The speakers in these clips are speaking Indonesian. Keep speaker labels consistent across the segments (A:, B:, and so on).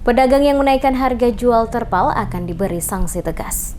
A: Pedagang yang menaikkan harga jual terpal akan diberi sanksi tegas.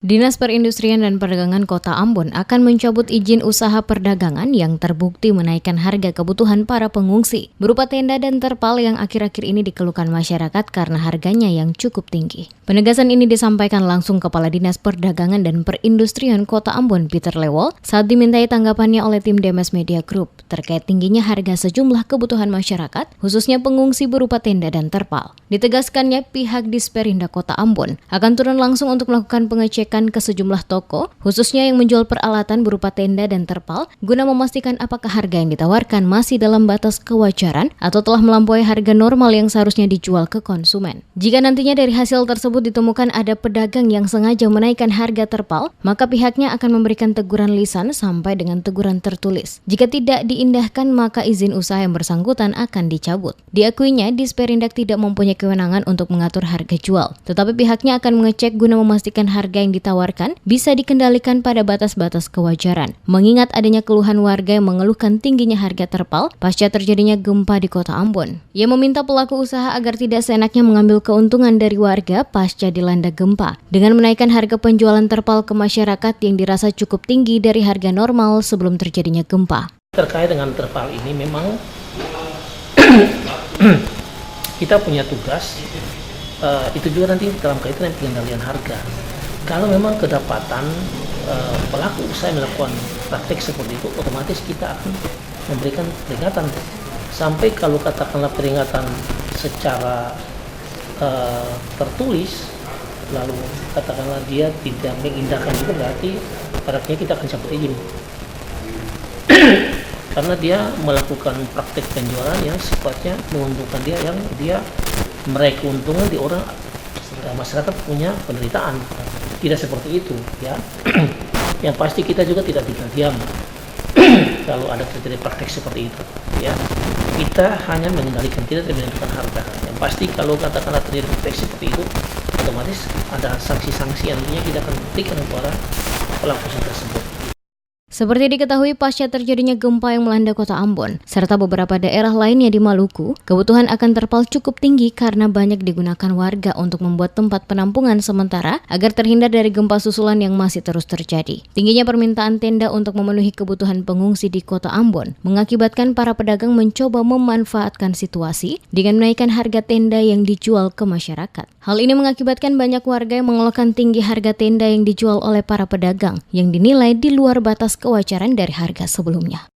A: Dinas Perindustrian dan Perdagangan Kota Ambon akan mencabut izin usaha perdagangan yang terbukti menaikkan harga kebutuhan para pengungsi berupa tenda dan terpal yang akhir-akhir ini dikeluhkan masyarakat karena harganya yang cukup tinggi. Penegasan ini disampaikan langsung Kepala Dinas Perdagangan dan Perindustrian Kota Ambon, Peter Lewol, saat dimintai tanggapannya oleh tim Demes Media Group terkait tingginya harga sejumlah kebutuhan masyarakat, khususnya pengungsi berupa tenda dan terpal. Ditegaskannya pihak Disperindak Kota Ambon akan turun langsung untuk melakukan pengecekan ke sejumlah toko, khususnya yang menjual peralatan berupa tenda dan terpal, guna memastikan apakah harga yang ditawarkan masih dalam batas kewajaran atau telah melampaui harga normal yang seharusnya dijual ke konsumen. Jika nantinya dari hasil tersebut ditemukan ada pedagang yang sengaja menaikkan harga terpal, maka pihaknya akan memberikan teguran lisan sampai dengan teguran tertulis. Jika tidak diindahkan, maka izin usaha yang bersangkutan akan dicabut. Diakuinya, Disperindak tidak mempunyai kewenangan untuk mengatur harga jual, tetapi pihaknya akan mengecek guna memastikan harga yang ditawarkan bisa dikendalikan pada batas-batas kewajaran. Mengingat adanya keluhan warga yang mengeluhkan tingginya harga terpal pasca terjadinya gempa di Kota Ambon. Ia meminta pelaku usaha agar tidak seenaknya mengambil keuntungan dari warga pasca dilanda gempa dengan menaikkan harga penjualan terpal ke masyarakat yang dirasa cukup tinggi dari harga normal sebelum terjadinya gempa.
B: Terkait dengan terpal ini memang kita punya tugas, itu juga nanti dalam kaitan dengan pengendalian harga. Kalau memang kedapatan pelaku usaha melakukan praktek seperti itu, otomatis kita akan memberikan peringatan. Sampai kalau katakanlah peringatan secara tertulis, lalu katakanlah dia tidak mengindahkan juga, berarti pada kita akan cabut izin. Karena dia melakukan praktek penjualan yang sifatnya menguntungkan dia, yang dia meraih keuntungan di orang, masyarakat punya penderitaan. Tidak seperti itu, ya. Yang pasti kita juga tidak tinggal diam kalau ada terjadi praktek seperti itu, ya. Kita hanya mengendalikan, tidak menentukan harga. Yang pasti kalau katakanlah terjadi praktek seperti itu, otomatis ada sanksi-sanksi yang nantinya kita akan berikan kepada pelaku usaha tersebut.
A: Seperti diketahui pasca terjadinya gempa yang melanda Kota Ambon, serta beberapa daerah lainnya di Maluku, kebutuhan akan terpal cukup tinggi karena banyak digunakan warga untuk membuat tempat penampungan sementara agar terhindar dari gempa susulan yang masih terus terjadi. Tingginya permintaan tenda untuk memenuhi kebutuhan pengungsi di Kota Ambon mengakibatkan para pedagang mencoba memanfaatkan situasi dengan menaikkan harga tenda yang dijual ke masyarakat. Hal ini mengakibatkan banyak warga yang mengeluhkan tinggi harga tenda yang dijual oleh para pedagang yang dinilai di luar batas kewajaran dari harga sebelumnya.